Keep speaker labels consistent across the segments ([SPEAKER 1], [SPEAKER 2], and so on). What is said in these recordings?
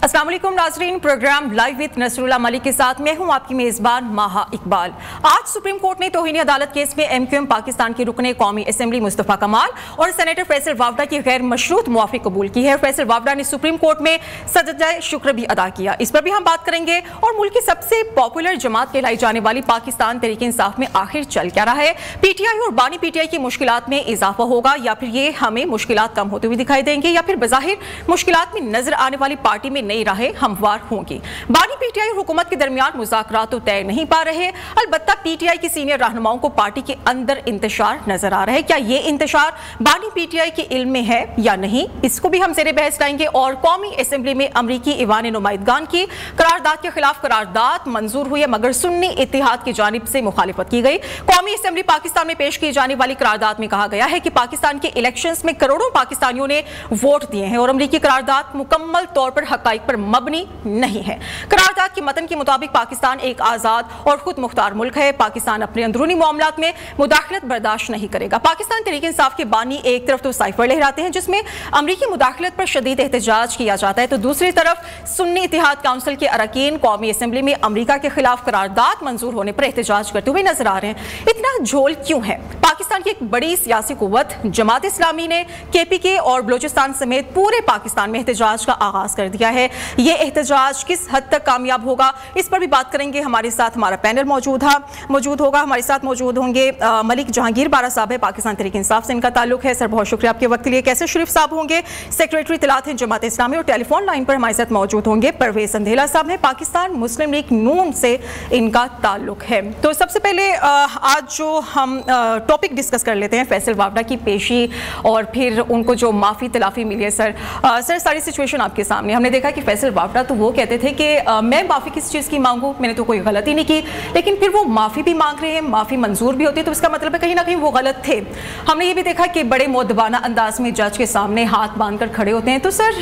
[SPEAKER 1] अस्सलाम वालेकुम नाज़रीन, programme live with Nasrullah Malik के साथ मैं हूं आपकी मेज़बान माहा इकबाल। आज सुप्रीम कोर्ट ने तौहीन अदालत केस में MQM पाकिस्तान के रुकने कौमी असेंबली मुस्तफ़ा कमाल और सेनेटर फैसल वावड़ा की गैर मशरूत मुआफ़ी कबूल की है। फैसल वावड़ा ने सुप्रीम कोर्ट में सजदाए शुक्र भी अदा किया। इस पर भी हम बात करेंगे। और मुल्क की सबसे पॉपुलर जमात कहलाई जाने वाली पाकिस्तान तहरीक इंसाफ में आखिर चल क्या रहा है? PTI और बानी PTI की मुश्किलात में इजाफा होगा या फिर ये हमें मुश्किलात कम होते हुए दिखाई देंगे, या फिर बज़ाहिर मुश्किलात में नजर आने वाली पार्टी में नई राहें हमवार होंगी? बानी PTI और हुकूमत के दरमियान मुज़ाकरात तो तय नहीं पा रहे, अलबत्ता PTI की सीनियर रहनुमाओं को पार्टी के अंदर इंतशार नजर आ रहा है। क्या ये इंतशार बानी PTI के इल्म में है या नहीं, इसको भी हम ज़ेरे बहस लाएंगे। और कौमी असेंबली में अमरीकी ईवान नुमाइंदगान की करारदाद के खिलाफ करारदाद मंजूर हुई है, मगर सुन्नी इत्तेहाद की जानिब से मुखालिफत की गई। कौमी असेंबली पाकिस्तान में पेश की जाने वाली करारदाद में कहा गया है कि पाकिस्तान के इलेक्शंस में करोड़ों पाकिस्तानियों ने वोट दिए हैं और अमरीकी करारदाद मुकम्मल तौर पर हकाइक पर मबनी नहीं है। करारदाद के मतन के मुताबिक पाकिस्तान एक आज़ाद और खुद मुख्तार मुल्क है। पाकिस्तान अपने अंदरूनी मामलात में मुदाखलत बर्दाश्त नहीं करेगा। पाकिस्तान तहरीक इंसाफ के बानी एक तरफ तो साइफर लहराते हैं जिसमें अमरीकी मुदाखलत पर शदीद एहतजाज किया जाता है, तो दूसरी तरफ सुन्नी इत्तेहाद काउंसिल के अरकान कौमी असेंबली में अमरीका के खिलाफ करारदाद मंजूर होने पर एहतजाज करते हुए नजर आ रहे हैं। इतना झोल क्यों है? पाकिस्तान की एक बड़ी सियासी कुव्वत जमात इस्लामी ने KPK और बलोचिस्तान समेत पूरे पाकिस्तान में एहतजाज का आगाज कर दिया है। ये एहतजाज किस हद तक कामयाब होगा, इस पर भी बात करेंगे। हमारे साथ हमारा पैनल मौजूद होगा। हमारे साथ मौजूद होंगे मलिक जहांगीर बारा साहब है, पाकिस्तान तहरीक इंसाफ से इनका ताल्लुक है। सर बहुत शुक्रिया आपके वक्त के लिए। कैसर शरीफ साहब होंगे, सेक्रेटरी इत्तलात हैं जमात इस्लामी, और टेलीफोन लाइन पर हमारे साथ मौजूद होंगे परवेज अंधेला साहब हैं, पाकिस्तान मुस्लिम लीग नून से इनका ताल्लुक है। तो सबसे पहले आज जो हम टॉपिक डिस्कस कर लेते हैं, फैसल वावड़ा की पेशी और फिर उनको जो माफ़ी तलाफ़ी मिली है। सर सारी सिचुएशन आपके सामने। हमने देखा कि फैसल वावड़ा तो वो कहते थे कि मैं माफ़ी किस चीज़ की मांगूँ, मैंने तो कोई गलती नहीं की, लेकिन फिर वो माफ़ी भी मांग रहे हैं, माफ़ी मंजूर भी होती है, तो इसका मतलब है कहीं ना कहीं वो गलत थे। हमने ये भी देखा कि बड़े मुअद्दबाना अंदाज में जज के सामने हाथ बांध कर खड़े होते हैं। तो सर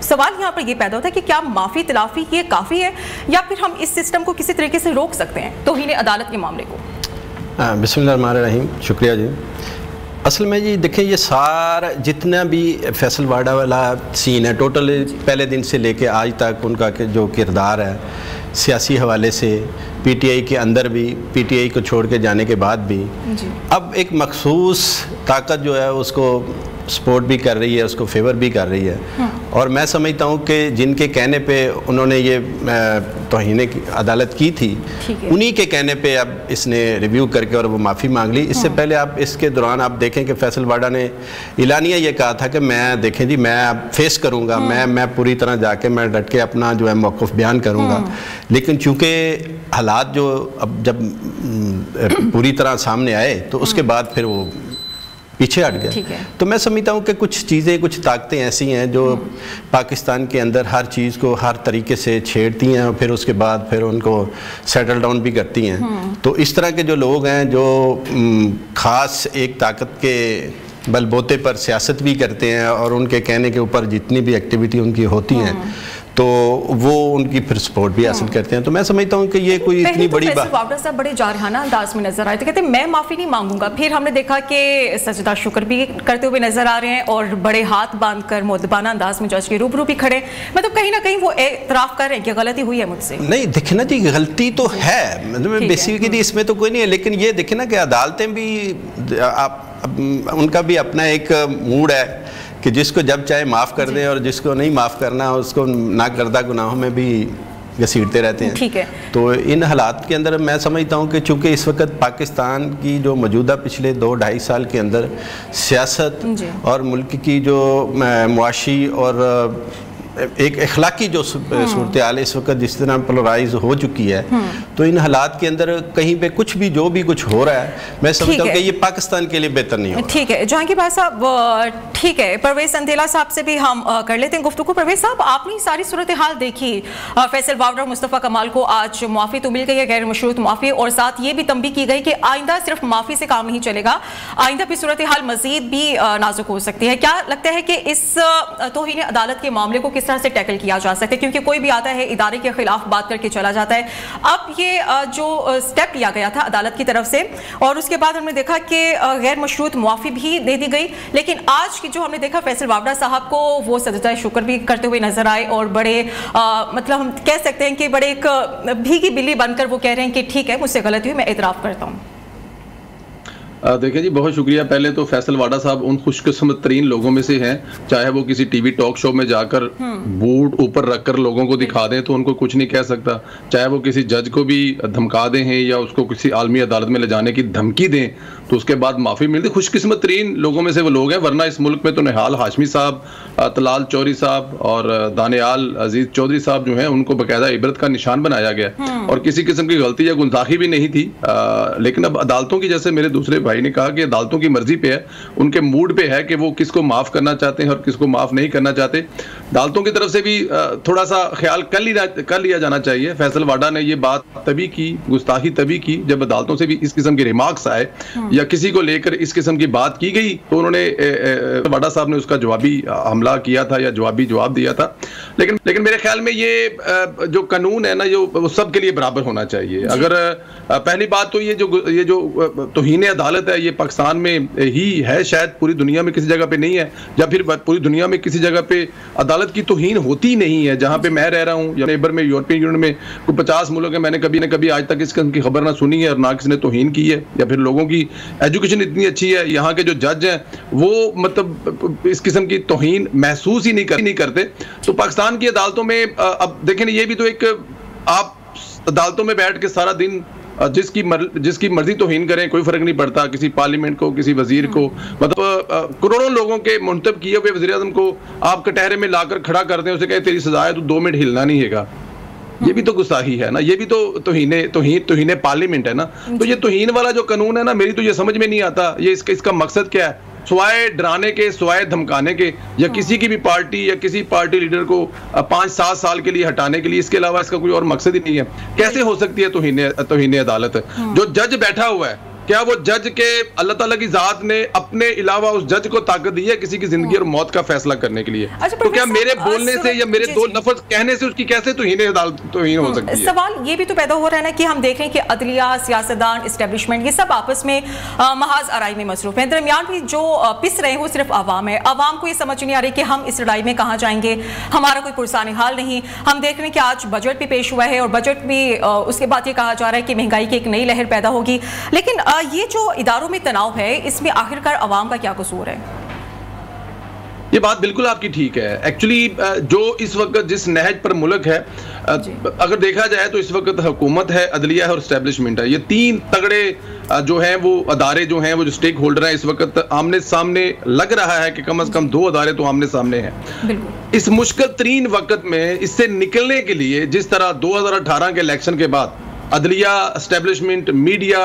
[SPEAKER 1] सवाल यहाँ पर ये पैदा होता है कि क्या माफ़ी तलाफ़ी ये काफ़ी है या फिर हम इस सिस्टम को किसी तरीके से रोक सकते हैं तौहीन अदालत के मामले को?
[SPEAKER 2] बिस्मिल्लाहिर्रहमानिर्रहीम, शुक्रिया जी। असल में जी देखें, ये सारा जितना भी फैसल वावड़ा वाला सीन है, टोटल पहले दिन से लेके आज तक उनका जो किरदार है सियासी हवाले से, PTI के अंदर भी, PTI को छोड़ के जाने के बाद भी, अब एक मखसूस ताकत जो है उसको सपोर्ट भी कर रही है, उसको फेवर भी कर रही है। और मैं समझता हूँ कि जिनके कहने पे उन्होंने ये तौहीन अदालत की थी, उन्हीं के कहने पे अब इसने रिव्यू करके और वो माफ़ी मांग ली। इससे पहले आप इसके दौरान आप देखें कि फैसल वावड़ा ने इलानिया ये कहा था कि मैं देखें जी मैं अब फेस करूँगा, मैं पूरी तरह जाके मैं डट के अपना जो है मौक़िफ़ बयान करूँगा। लेकिन चूँकि हालात जो अब जब पूरी तरह सामने आए तो उसके बाद फिर वो पीछे हट गया। तो मैं समझता हूँ कि कुछ चीज़ें, कुछ ताकतें ऐसी हैं जो पाकिस्तान के अंदर हर चीज़ को हर तरीके से छेड़ती हैं और फिर उसके बाद फिर उनको सेटल डाउन भी करती हैं। तो इस तरह के जो लोग हैं जो ख़ास एक ताकत के बलबूते पर सियासत भी करते हैं और उनके कहने के ऊपर जितनी भी एक्टिविटी उनकी होती हैं तो वो उनकी फिर सपोर्ट भी हासिल करते हैं। तो मैं समझता हूँ कि ये कोई इतनी बड़ी बात।
[SPEAKER 1] वावड़ा साहब बड़े जारहाना अंदाज में नजर आए थे, कहते मैं माफ़ी नहीं मांगूंगा। फिर हमने देखा कि सजदा शुक्र भी करते हुए नजर आ रहे हैं और बड़े हाथ बांध कर मुअद्दबाना अंदाज में जज के रूबरू भी खड़े, मतलब कहीं ना कहीं वो एतराफ़ कर रहे हैं कि गलती हुई है मुझसे।
[SPEAKER 2] नहीं देखे ना जी, गलती तो है, मतलब बेसिकली इसमें तो कोई नहीं है, लेकिन ये देखे ना कि अदालतें भी उनका भी अपना एक मूड है कि जिसको जब चाहे माफ़ कर दें और जिसको नहीं माफ़ करना उसको ना करदा गुनाहों में भी घसीटते रहते हैं।
[SPEAKER 1] ठीक है।
[SPEAKER 2] तो इन हालात के अंदर मैं समझता हूँ कि चूँकि इस वक्त पाकिस्तान की जो मौजूदा पिछले 2-2.5 साल के अंदर सियासत और मुल्क की जो मुआशी और एक अखलाकी जो सूरत हाल इस वक्त जिस तरह पोलराइज हो चुकी है, तो इन हालात के अंदर कहीं पे कुछ भी जो भी कुछ हो रहा है, मैं समझता हूँ कि ये पाकिस्तान के लिए बेहतर नहीं होगा।
[SPEAKER 1] ठीक है जहांगीर भाई साहब, ठीक है परवेज अंधेला साहब से भी हम कर लेते हैं गुफ्तगू। परवेज साहब, आपने सारी सूरत हाल देखी, फैसल वावड़ा मुस्तफ़ा कमाल को आज मुआफ़ी तो मिल गई है, गैर मशरूत मुआफ़ी, और साथ ये भी तंबीह की गई कि आइंदा सिर्फ माफ़ी से काम नहीं चलेगा, आइंदा भी सूरत हाल मज़ीद भी नाजुक हो सकती है। क्या लगता है कि इस तौहीन अदालत के मामले को کس طرح سے ٹیکل کیا جا سکتا ہے، کیونکہ کوئی بھی آتا ہے ادارے کے خلاف بات کر کے چلا جاتا ہے. اب یہ جو سٹیپ لیا گیا تھا عدالت کی طرف سے اور اس کے بعد ہم نے دیکھا کہ غیر مشروط معافی بھی دے دی گئی، لیکن آج کی جو ہم نے دیکھا فیصل واوڈا صاحب کو وہ سجدہ شکر بھی کرتے ہوئے نظر آئے اور بڑے مطلب ہم کہہ سکتے ہیں کہ بڑے ایک بھیگی بلی بن کر وہ کہہ رہے ہیں کہ ٹھیک ہے مجھ سے غلطی ہوئی، میں اعتراف کرتا ہوں.
[SPEAKER 3] دیکھیں جی بہت شکریہ. پہلے تو فیصل واڈا صاحب ان خوش قسمت ترین لوگوں میں سے ہیں، چاہے وہ کسی ٹی وی ٹاک شو میں جا کر بوٹ اوپر رکھ کر لوگوں کو دکھا دیں تو ان کو کچھ نہیں کہہ سکتا، چاہے وہ کسی جج کو بھی دھمکا دیں ہیں یا اس کو کسی عالمی عدالت میں لے جانے کی دھمکی دیں تو اس کے بعد معافی ملتی. خوش قسمت ترین لوگوں میں سے وہ لوگ ہیں، ورنہ اس ملک میں تو نہال ہاشمی صاحب، طلال چوری صاحب اور دانیال عزیز چودھری صاحب جو ہیں ان کو باقاعدہ عبرت کا نشان بنایا گیا اور کسی قسم کی غلطی یا گناہی بھی نہیں تھی. لیکن اب عدالتوں کی، جیسے میرے دوسرے بھائی نے کہا کہ عدالتوں کی مرضی پہ ہے، ان کے موڈ پہ ہے کہ وہ کس کو معاف کرنا چاہتے ہیں اور کس کو معاف نہیں کرنا چاہتے. عدالتوں کی طرف سے بھی تھوڑا سا خیال کر لیا جانا چاہیے. فیصل واڈا نے یہ بات تبھی کی، گستاخی تبھی کی جب عدالتوں سے بھی اس قسم کے ریمارکس آئے یا کسی کو لے کر اس قسم کی بات کی گئی تو انہوں نے واڈا صاحب نے اس کا جوابی حملہ کیا تھا یا جوابی جواب دیا تھا. لیکن میرے خیال میں یہ جو قانون ہے نا وہ سب کے لیے برابر ہونا چاہیے. اگر پہلی بات تو یہ جو توہین عدالت ہے یہ پاکستان میں ہی ہے، شاید پوری دنیا میں کسی جگہ پہ نہیں ہے، یا پھر پوری دنیا میں کسی جگہ پہ عدالت کی توہین ہوتی نہیں ہے. جہاں پہ میں رہ رہا ہوں یا نیبر میں یورپین یونین میں کوئی 50 ملک ہے، میں نے کبھی آج تک اس قسم کی خبر نہ سنی ہے اور نہ کسی نے توہین کی ہے. یا پھر لوگوں کی ایجوکیشن اتنی اچھی ہے، یہاں کے جو جج ہیں وہ مطلب اس قسم کی توہین محسوس ہی نہیں کرتے. تو پاکستان کی عدالتوں میں اب دیکھیں یہ بھی تو ایک، آپ عدالتوں میں بیٹھ کے سارا دن جس کی مرضی توہین کریں کوئی فرق نہیں پڑتا، کسی پارلیمنٹ کو، کسی وزیر کو، مطلب کروڑوں لوگوں کے منتخب کیے ہوئے وزیر اعظم کو آپ کٹہرے میں لا کر کھڑا کر دیں، اسے کہے تیری سزا ہے تو 2 منٹ ہلنا نہیں ہے گا. یہ بھی تو گستاخی ہے نا، یہ بھی تو توہین پارلیمنٹ ہے نا. تو یہ توہین والا جو قانون ہے نا، میری تو یہ سمجھ میں نہیں آتا یہ اس کا مقصد کیا ہے، سوائے ڈرانے کے، سوائے دھمکانے کے، یا کسی کی بھی پارٹی یا کسی پارٹی لیڈر کو 5-7 سال کے لیے ہٹانے کے لیے. اس کے علاوہ اس کا کوئی اور مقصد ہی نہیں ہے. کیسے ہو سکتی ہے توہین عدالت؟ جو جج بیٹھا ہوا ہے، کیا وہ جج کے اللہ تعالیٰ کی ذات نے اپنے علاوہ اس جج کو طاقت دی ہے کسی کی زندگی اور موت کا فیصلہ کرنے کے لیے؟ تو کیا میرے بولنے سے یا میرے 2 لفظ کہنے سے اس کی کیسے توہین ہو سکتی ہے؟
[SPEAKER 1] سوال یہ بھی تو پیدا ہو رہا ہے نا کہ ہم دیکھ رہے ہیں کہ عدلیہ، سیاستدان، اسٹیبلشمنٹ یہ سب آپس میں محاذ آرائی میں مصروف ہیں، درمیان بھی جو پس رہے ہیں وہ صرف عوام ہے. عوام کو یہ سمجھ نہیں آ رہی کہ ہم اس لڑائی میں کہاں جائیں گے، ہمارا کوئی پرسان حال نہیں. ہم دیکھ رہے ہیں کہ آج بجٹ بھی پیش ہوا ہے اور بجٹ بھی اس کے بعد یہ کہا جا رہا ہے کہ مہنگائی کی ایک نئی لہر پیدا ہوگی. لیکن یہ جو اداروں میں تناؤ ہے اس میں آخرکار عوام کا کیا قصور ہے؟
[SPEAKER 3] یہ بات بالکل آپ کی ٹھیک ہے. ایکچولی جو اس وقت جس نہج پر ملک ہے، اگر دیکھا جائے تو اس وقت حکومت ہے، عدلیہ ہے اور اسٹیبلشمنٹ ہے. یہ 3 تگڑے جو ہیں وہ ادارے جو ہیں وہ جو سٹیک ہولڈر ہیں اس وقت آمنے سامنے لگ رہا ہے کہ کم از کم 2 ادارے تو آمنے سامنے ہیں. اس مشکل ترین وقت میں اس سے نکلنے کے لیے، جس طرح 2018 کے الیکشن کے بعد عدلیہ، اسٹیبلشمنٹ، میڈیا،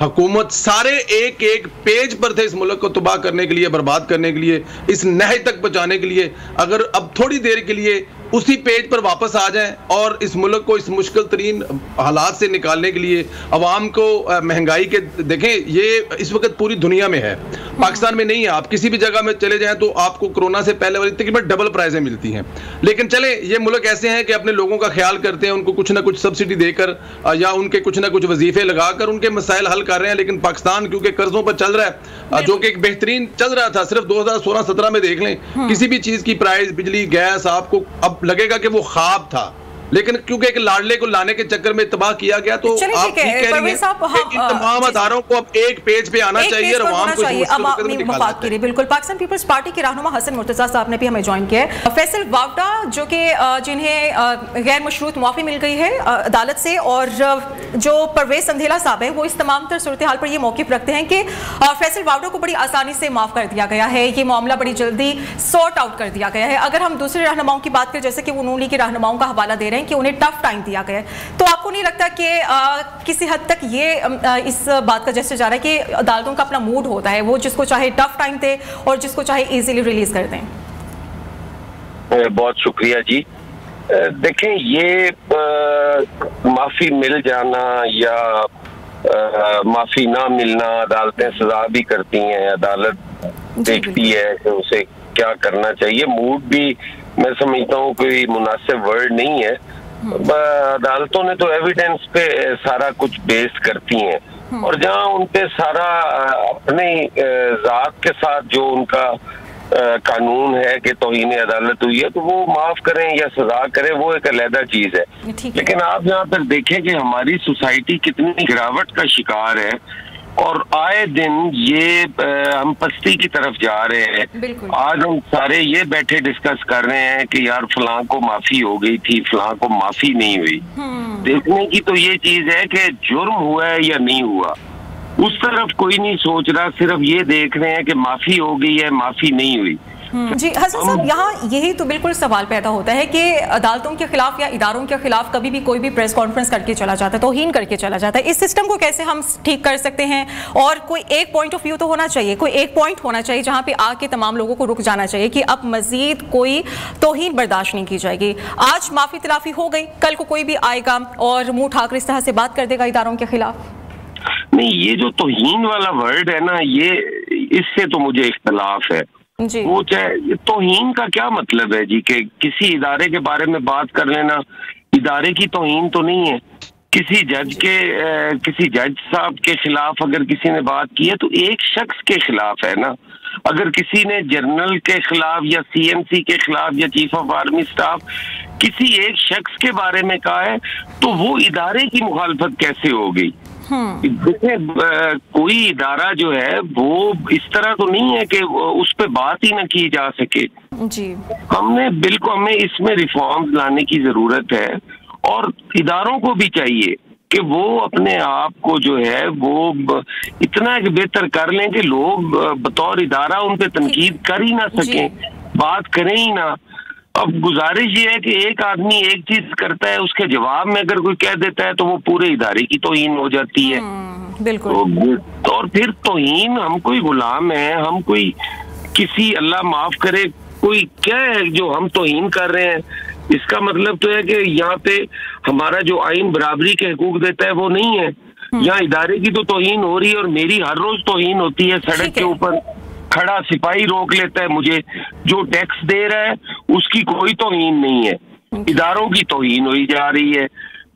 [SPEAKER 3] حکومت سارے ایک پیج پر تھے اس ملک کو تباہ کرنے کے لیے، برباد کرنے کے لیے، اس نہج تک پہنچانے کے لیے، اگر اب تھوڑی دیر کے لیے اسی پیج پر واپس آ جائیں اور اس ملک کو اس مشکل ترین حالات سے نکالنے کے لیے، عوام کو مہنگائی کے، دیکھیں یہ اس وقت پوری دنیا میں ہے، پاکستان میں نہیں ہے. آپ کسی بھی جگہ میں چلے جائیں تو آپ کو کرونا سے پہلے والی تقریباً ڈبل پرائزیں ملتی ہیں. لیکن چلیں یہ ملک ایسے ہیں کہ اپنے لوگوں کا خیال کرتے ہیں، ان کو کچھ نہ کچھ سبسڈی دے کر یا ان کے کچھ نہ کچھ وظیفے لگا کر ان کے مسائل حل کر رہے ہیں. لیکن پاکستان کیونکہ قرضوں پر چل رہا ہے، جو کہ ایک بہترین چل رہا تھا، صرف 2016-17 میں دیکھ لیں کسی بھی چیز کی پرائز، بجلی، گیس، آپ کو اب لگے گا کہ وہ خواب تھا، لیکن کیونکہ ایک لاڈلے کو لانے کے چکر میں تباہ کیا گیا. تو آپ ٹھیک کہہ رہی ہیں کہ ان تمام اداروں کو اب ایک پیج پہ آنا چاہیے اور عوام کو
[SPEAKER 1] عوامی مفاد کے لیے. بالکل. پاکستان پیپلز پارٹی کے رہنما حسن مرتضیٰ صاحب نے بھی ہمیں جوائن کیا ہے. فیصل واوڈا جو کہ جنہیں غیر مشروط معافی مل گئی ہے عدالت سے، اور جو پرویز سندھیلا صاحب ہیں وہ اس تمام تر صورتحال پر یہ موقف رکھتے ہیں کہ فیصل واوڈا کو بڑی آسانی سے معاف کر دیا گیا ہے، یہ معاملہ بڑی جلدی سارٹ آؤٹ کر دیا گیا ہے. اگر ہم دوسرے رہنماؤں کی بات کریں، جیسے کہ وہ نون لیگ کے رہنماؤں کا حوالہ دے رہے ہیں کہ انہیں ٹف ٹائم دیا گیا ہے، تو آپ کو نہیں لگتا کہ کسی حد تک یہ اس بات کا جیسے جا رہا ہے کہ عدالتوں کا اپنا موڈ ہوتا ہے، وہ جس کو چاہے ٹف ٹائم دے اور جس کو چاہے ایزیلی ریلیز کر دیں؟
[SPEAKER 4] بہت شکریہ جی. دیکھیں یہ معافی مل جانا یا معافی نہ ملنا، عدالتیں سزا بھی کرتی ہیں، عدالت دیکھتی ہے کہ اسے کیا کرنا چاہیے. موڈ بھی मैं समझता हूँ कोई मुनासिब वर्ड नहीं है। अदालतों ने तो एविडेंस पे सारा कुछ बेस करती हैं, और जहाँ उनपे सारा अपने जात के साथ जो उनका कानून है कि तौहीन अदालत हुई है तो वो माफ करें या सजा करें, वो एक अलग चीज है। लेकिन आप जहाँ तक देखें कि हमारी सोसाइटी कितनी गिरावट का शिकार है और आए दिन ये हम पस्ती की तरफ जा रहे हैं। आज हम सारे ये बैठे डिस्कस कर रहे हैं कि यार फलां को माफी हो गई थी, फलां को माफी नहीं हुई। देखने की तो ये चीज है कि जुर्म हुआ है या नहीं हुआ, उस तरफ कोई नहीं सोच रहा, सिर्फ ये देख रहे हैं कि माफी हो गई है, माफी नहीं हुई।
[SPEAKER 1] जी हसन साहब, यहाँ यही तो बिल्कुल सवाल पैदा होता है कि अदालतों के खिलाफ या इदारों के खिलाफ कभी भी कोई भी प्रेस कॉन्फ्रेंस करके चला जाता है, तौहीन करके चला जाता है। इस सिस्टम को कैसे हम ठीक कर सकते हैं? और कोई एक पॉइंट ऑफ व्यू तो होना चाहिए, कोई एक पॉइंट होना चाहिए जहाँ पे आके तमाम लोगों को रुक जाना चाहिए कि अब मजीद कोई तौहीन बर्दाश्त नहीं की जाएगी। आज माफी तलाफी हो गई, कल को कोई भी आएगा और मुंह उठाकर इस तरह से बात कर देगा इदारों के खिलाफ।
[SPEAKER 4] नहीं, ये जो तौहीन वाला वर्ड है ना, ये इससे तो मुझे इख्तलाफ है जी। वो चाहे तौहीन का क्या मतलब है जी, कि किसी इदारे के बारे में बात कर लेना इदारे की तौहीन तो नहीं है। किसी जज साहब के खिलाफ अगर किसी ने बात की है तो एक शख्स के खिलाफ है ना। अगर किसी ने जनरल के खिलाफ या सीएमसी के खिलाफ या चीफ ऑफ आर्मी स्टाफ किसी एक शख्स के बारे में कहा है तो वो इदारे की मुखालफत कैसे हो गई? देखिए, कोई इदारा जो है वो इस तरह तो नहीं है कि उस पे बात ही ना की जा सके जी। हमें इसमें रिफॉर्म्स लाने की जरूरत है, और इदारों को भी चाहिए कि वो अपने आप को जो है वो इतना बेहतर कर लें कि लोग बतौर इदारा उन पे तनकीद कर ही ना सकें, बात करें ही ना। अब गुजारिश ये है कि एक आदमी एक चीज करता है, उसके जवाब में अगर कोई कह देता है तो वो पूरे इदारे की तौहीन हो जाती है। बिल्कुल। तो और फिर तौहीन, हम कोई गुलाम है, हम कोई किसी, अल्लाह माफ करे, कोई क्या है जो हम तौहीन कर रहे हैं? इसका मतलब तो है कि यहाँ पे हमारा जो आइन बराबरी के हकूक देता है वो नहीं है। यहाँ इदारे की तो तौहीन हो रही है, और मेरी हर रोज तौहीन होती है। सड़क के ऊपर खड़ा सिपाही रोक लेता है मुझे, जो टैक्स दे रहा है उसकी कोई तौहीन नहीं है, इदारों की तौहीन हुई जा रही है।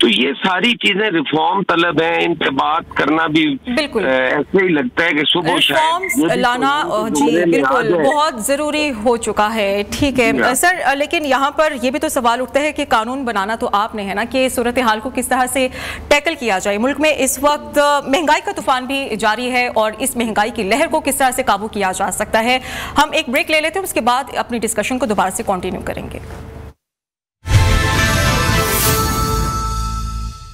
[SPEAKER 4] तो ये सारी चीजें रिफॉर्म तलब है, इन पे बात करना भी बिल्कुल ऐसे ही लगता है कि सुबह
[SPEAKER 1] रिफॉर्म्स लाना जी बिल्कुल बहुत जरूरी हो चुका है। ठीक है सर, लेकिन यहाँ पर ये भी तो सवाल उठता है कि कानून बनाना तो आपने है ना, कि सूरत हाल को किस तरह से टैकल किया जाए। मुल्क में इस वक्त महंगाई का तूफान भी जारी है, और इस महंगाई की लहर को किस तरह से काबू किया जा सकता है। हम एक ब्रेक ले लेते हैं, उसके बाद अपनी डिस्कशन को दोबारा से कंटिन्यू करेंगे।